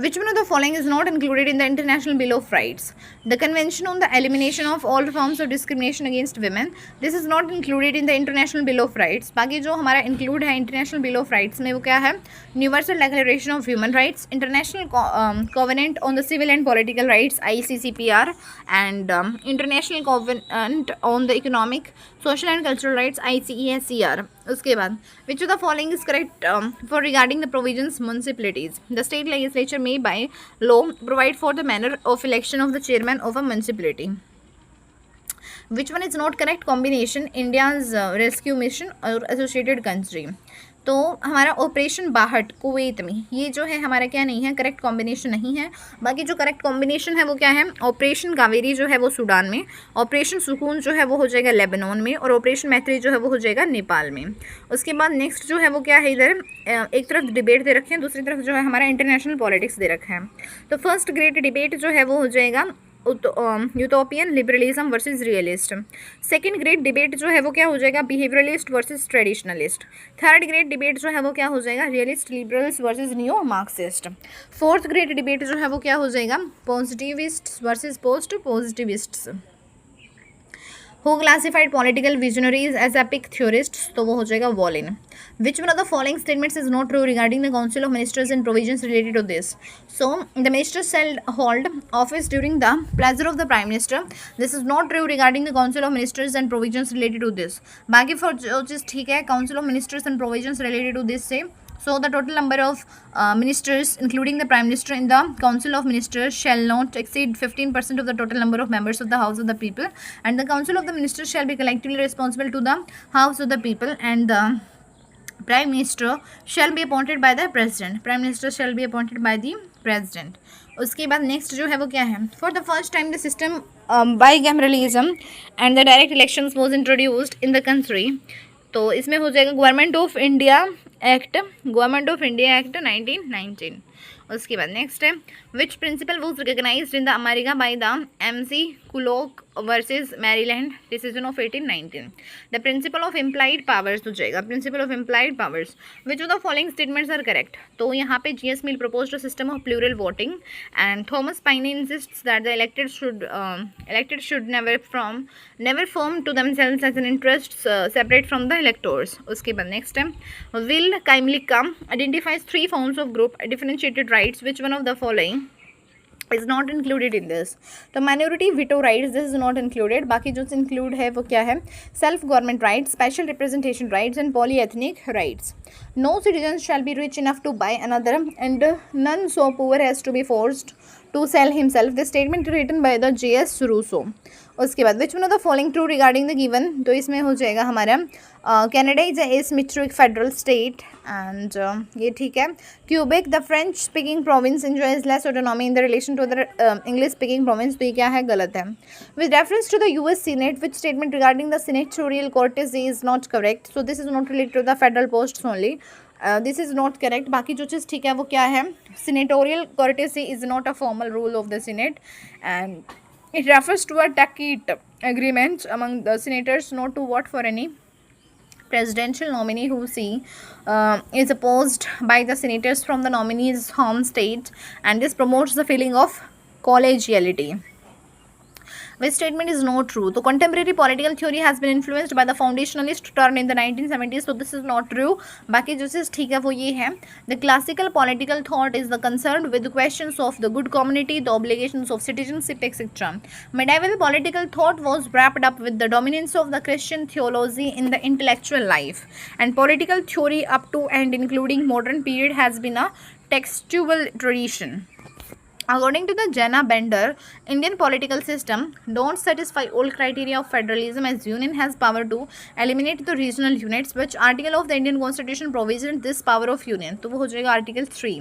Which one of the following is not included in the International Bill of Rights? The Convention on the Elimination of All Forms of Discrimination Against Women. This is not included in the International Bill of Rights. बाकी जो हमारा include है International Bill of Rights में वो क्या है, Universal Declaration of Human Rights, International Covenant on the Civil and Political Rights (ICCPR), and International Covenant on the Economic, Social and Cultural Rights (ICESCR). उसके बाद which of the following is correct for regarding the provisions municipalities? The state legislature may by law provide for the manner of election of the chairman of a municipality. Which one is not correct combination, India's rescue mission और associated country? तो हमारा ऑपरेशन बाहट कुवैत में, ये जो है हमारा क्या नहीं है, करेक्ट कॉम्बिनेशन नहीं है. बाकी जो करेक्ट कॉम्बिनेशन है वो क्या है, ऑपरेशन कावेरी जो है वो सूडान में, ऑपरेशन सुकून जो है वो हो जाएगा लेबनान में, और ऑपरेशन मैत्री जो है वो हो जाएगा नेपाल में. उसके बाद नेक्स्ट जो है वो क्या है, इधर एक तरफ डिबेट दे रखे हैं, दूसरी तरफ जो है हमारा इंटरनेशनल पॉलिटिक्स दे रखा है. तो फर्स्ट ग्रेट डिबेट जो है वो हो जाएगा utopian liberalism versus realist. Second great debate जो है वो क्या हो जाएगा, behaviouralist versus traditionalist. Third great debate जो है वो क्या हो जाएगा, realist liberals versus neo Marxist. Fourth great debate जो है वो क्या हो जाएगा, positivist versus post positivists. Who classified political visionaries as epic theorists? तो वो हो जाएगा violin. Which one of the following statements is not true regarding the Council of Ministers and provisions related to this? So, the ministers shall hold office during the pleasure of the Prime Minister. This is not true regarding the Council of Ministers and provisions related to this. बाकी for जो चीज़ ठीक है, Council of Ministers and provisions related to this से so the total number of ministers, including the Prime Minister, in the Council of Ministers shall not exceed 15% of the total number of members of the House of the People, and the Council of the Ministers shall be collectively responsible to the House of the People, and the Prime Minister shall be appointed by the President. Prime Minister shall be appointed by the President. उसके बाद नेक्स्ट जो है वो क्या है, for the first time the system bicameralism and the direct elections was introduced in the country. तो इसमें हो जाएगा गवर्नमेंट ऑफ इंडिया एक्ट 1919. उसके बाद नेक्स्ट है which principle was recognised in the America by the MC Culloch versus Maryland decision of 1819. The principle of implied powers हो जाएगा, principle of implied powers. Which of the following statements are correct? तो यहाँ पे GS Mill proposed a system of plural voting, and Thomas Paine insists that the elected should never form to themselves as an interest separate from the electors. उसके बाद नेक्स्ट है Will Kaimlika identifies 3 forms of group differentiated rights. Which one of the following is not included in this? तो minority veto rights, this is not included. बाकी जो include है वो क्या है, self government rights, special representation rights, and polyethnic rights. No citizen shall be rich enough to buy another, and none so poor as to be forced to sell himself. This statement written by the J.S. Rousseau. उसके बाद which one of the following true regarding the given, तो इसमें हो जाएगा हमारा Canada is asymmetric federal state and ये ठीक है. Quebec the French speaking province enjoys less autonomy in the relation to the English speaking province, तो ये क्या है, गलत है. With reference to the US senate which statement regarding the senatorial courtesy is not correct, so this is not related to the federal post only. This is not correct. बाकी जो चीज़ ठीक है वो क्या है, senatorial courtesy is not a formal rule of the senate and it refers to a tacit agreement among the senators not to vote for any presidential nominee who is opposed by the senators from the nominee's home state, and this promotes the feeling of collegiality. Which statement is not true? So contemporary political theory has been influenced by the foundationalist turn in the 1970s, so this is not true. बाकी जो चीज़ ठीक है वो ये है, the classical political thought is the concerned with the questions of the good community, the obligations of citizenship, etc. Medieval political thought was wrapped up with the dominance of the Christian theology in the intellectual life, and political theory up to and including modern period has been a textual tradition. According to the Jana Bender, Indian political system don't satisfy all criteria of federalism as union has power to eliminate the regional units, which article of the Indian Constitution provisions this power of union. तो वो हो जाएगा Article 3.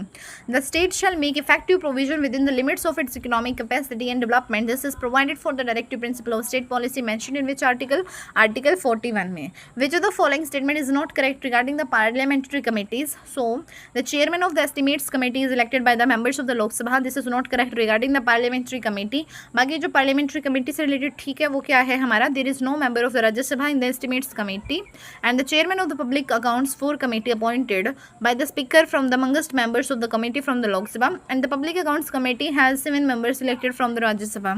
The state shall make effective provision within the limits of its economic capacity and development. This is provided for the directive principle of state policy mentioned in which article? Article 41 में. Which of the following statement is not correct regarding the parliamentary committees? So, the chairman of the estimates committee is elected by the members of the Lok Sabha. This is not correct regarding the parliamentary committee. बाकी जो पार्लियामेंट्री कमेटी से रिलेटेड ठीक है वो क्या है हमारा, there is no member of the Rajya Sabha in the estimates committee and the chairman of the public accounts for committee appointed by the speaker from the amongst members of the committee from the लोक सभा and the public accounts committee has 7 members elected from the Rajya Sabha.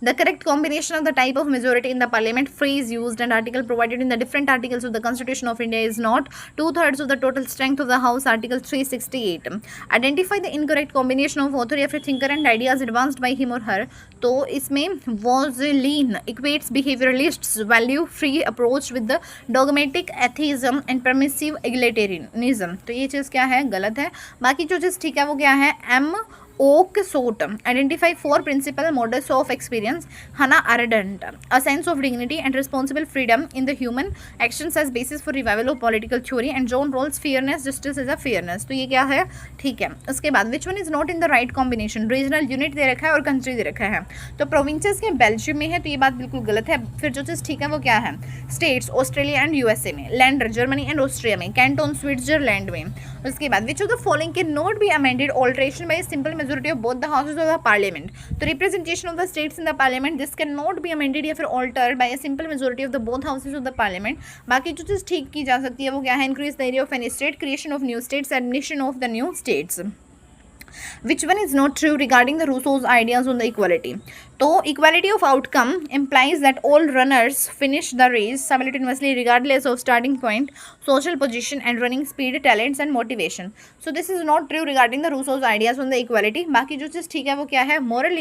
The correct combination of the type of majority in the parliament phrase used and article provided in the different articles of the Constitution of India is not 2/3 of the total strength of the House, Article 368. Identify the incorrect combination of author या फिर thinker and ideas advanced by him or her. तो इसमें Voegelin equates behavioralists value free approach with the dogmatic atheism and permissive egalitarianism. तो ये चीज़ क्या है, गलत है. बाकी जो चीज़ ठीक है वो क्या है, M. Oakeshott identify 4 principal models of experience. Hannah Arendt, a sense of dignity and responsible freedom in the human actions as basis for revival of political theory, and John Rawls fairness justice as a fairness. तो ये क्या है, ठीक है. उसके बाद which one is not in the right combination? Regional unit दे रखा है और कंट्री दे रखा है, तो प्रोविंसेस के बेल्जियम में है, तो ये बात बिल्कुल गलत है. फिर जो चीज़ ठीक है वो क्या है, स्टेट्स ऑस्ट्रेलिया एंड यूएसए में, लैंडर जर्मनी एंड ऑस्ट्रिया में, कैंटोन स्विट्जरलैंड में. उसके बाद which of the following can not be amended alteration by simple majority of both the houses of the parliament. तो representation of the states in the parliament this can not be amended या फिर altered by a simple majority of the both houses of the parliament. बाकी जो चीज़ ठीक की जा सकती है वो क्या है, increase the area of any state, creation of new states, admission of the new states. Which one is not true regarding the Rousseau's ideas on the equality? So, equality of outcome implies that all runners finish the race simultaneously regardless of starting point, social position and running speed, talents and motivation. So, this is not true regarding the Rousseau's ideas on the equality. बाकी जो चीज़ ठीक है वो क्या है, moral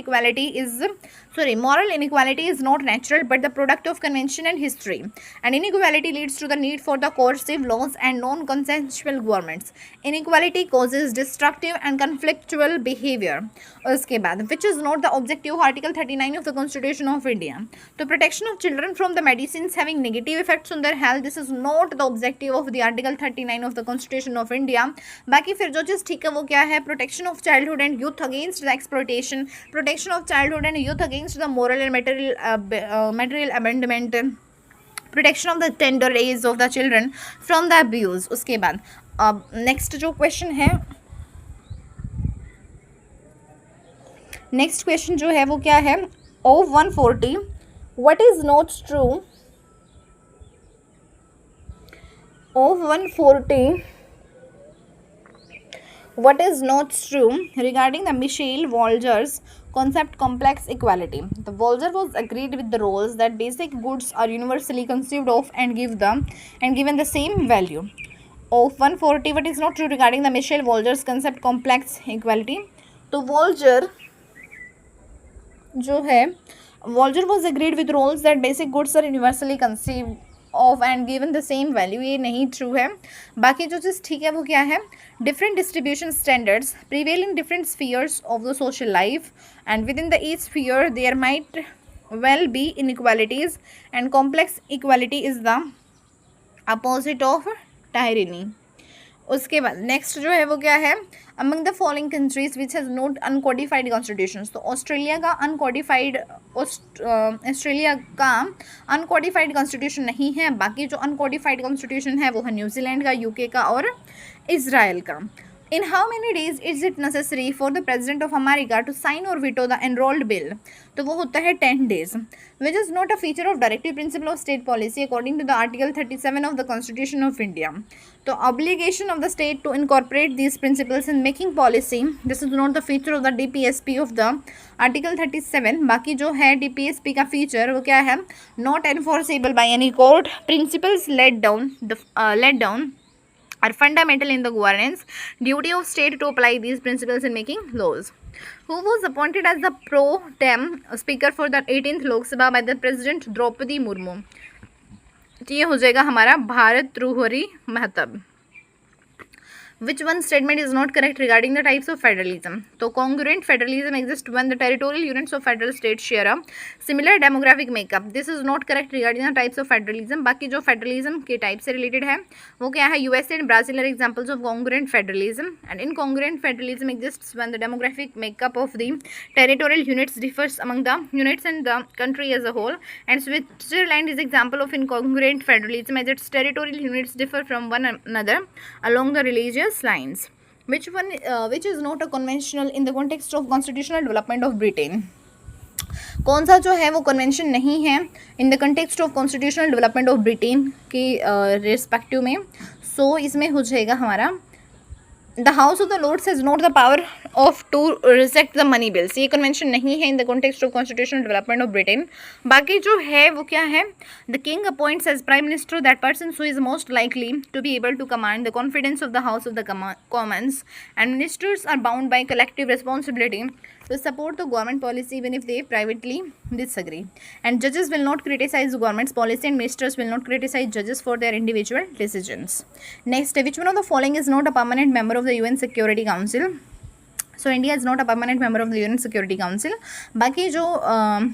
inequality is not natural but the product of convention and history. And inequality leads to the need for the coercive laws and non-consensual governments. Inequality causes destructive and conflictual behavior. उसके बाद which is not the objective of Article 39 of the Constitution of India. तो protection of children from the medicines having negative effects on their health, this is not the objective of the Article 39 of the Constitution of India. बाकी फिर जो चीज़ ठीक है वो क्या है, protection of childhood and youth against the exploitation, protection of childhood and youth against the moral and material abandonment, protection of the tender age of the children from the abuse. उसके बाद अब नेक्स्ट जो क्वेश्चन है, नेक्स्ट क्वेश्चन जो है वो क्या है, of 140 what is not true, of 140 what is not true regarding the Michel Volger's concept complex equality. The Volger was agreed with the roles that basic goods are universally conceived of and given the same value. Of 140 what is not true regarding the Michel Volger's concept complex equality. तो Volger जो है, Volger was agreed with roles that basic goods are universally conceived of and given the same value, ये नहीं ट्रू है। बाकी जो चीज़ ठीक है वो क्या है, different distribution standards prevail in different spheres of the social life and within the each sphere there might well be inequalities and complex equality is the opposite of tyranny। उसके बाद नेक्स्ट जो है वो क्या है, among the following countries which has note uncodified constitutions, तो ऑस्ट्रेलिया का अनकोडिफाइड कॉन्स्टिट्यूशन नहीं है। बाकी जो अनकोडिफाइड कॉन्स्टिट्यूशन है वो है न्यूजीलैंड का, यूके का और इजराइल का। In how many days is it necessary for the President of America to sign or veto the enrolled bill? तो वो होता है 10 days, which is not a feature of directive principle of state policy according to the Article 37 of the Constitution of India। तो obligation of the state to incorporate these principles in making policy, this is not the feature of the DPSP of the Article 37। बाकी जो है DPSP का फीचर वो क्या है, not enforceable by any court, principles laid down are fundamental in the governance duty of state to apply these principles in making laws। Who was appointed as the pro tem speaker for the 18th Lok Sabha by the President Draupadi Murmu? तो ये हो जाएगा हमारा Bharat त्रिहरी Mahtab. Which one statement is not correct regarding the types of federalism? तो congruent federalism exists when the territorial units of federal states share a similar demographic makeup। This is not correct regarding the types of federalism। बाकी जो federalism के type से related है वो क्या है, USA and Brazil are examples of congruent federalism, and incongruent federalism exists when the demographic makeup of the territorial units differs among the units and the country as a whole, and Switzerland is example of incongruent federalism as its territorial units differ from one another along the religious lines। which is not a conventional in the context of constitutional development of Britain? कौन सा जो है वो कन्वेंशन नहीं है in the context of constitutional development of Britain के रिस्पेक्टिव में? सो इसमें हो जाएगा हमारा the house of the lords has not the power of to reject the money bills. ये कन्वेंशन नहीं है in the context of constitutional development of Britain. बाकी जो है वो क्या है, the king appoints as prime minister that person who is most likely to be able to command the confidence of the house of the commons, and ministers are bound by collective responsibility to support the government policy even if they privately disagree, and judges will not criticize the government's policy and ministers will not criticize judges for their individual decisions। Next, which one of the following is not a permanent member of the UN Security Council? So India is not a permanent member of the UN security council. बाकी जो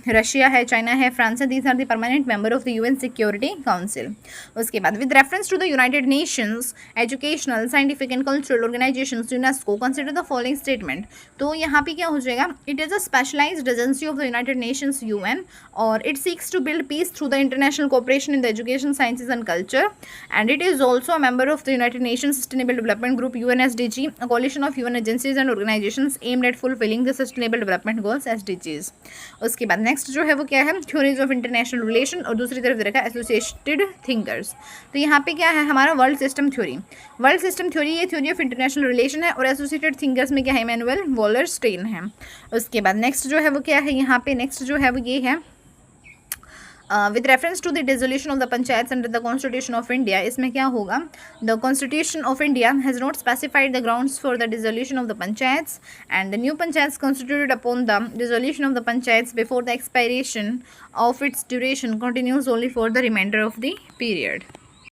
रशिया है, चाइना है, फ्रांस है, these are the permanent member of the UN security council. उसके बाद with reference to the united nations educational scientific and cultural organisations UNESCO consider the following statement. तो यहाँ पे क्या हो जाएगा, it is a specialised agency of the united nations UN और it seeks to build peace through the international cooperation in the education sciences and culture, and it is also a member of the united nations sustainable development group UNSDG, a coalition of UN agencies and organizations aimed at fulfilling the sustainable development goals SDGs। उसके बाद नेक्स्ट जो है वो क्या है, थ्योरीज ऑफ इंटरनेशनल रिलेशन, और दूसरी तरफ दे रखा है एसोसिएटेड थिंकर्स। तो यहाँ पे क्या है हमारा world system theory. World system theory ये थ्योरी ऑफ इंटरनेशनल रिलेशन है, और एसोसिएटेड थिंकर्स में क्या है, इमैनुअल वॉलरस्टेन है। उसके बाद नेक्स्ट जो है वो क्या है, यहाँ पे नेक्स्ट जो है वो ये है with reference to the dissolution of the panchayats under the Constitution of India। इसमें क्या होगा, the Constitution of India has not specified the grounds for the dissolution of the panchayats, and the new panchayats constituted upon the dissolution of the panchayats before the expiration of its duration continues only for the remainder of the period।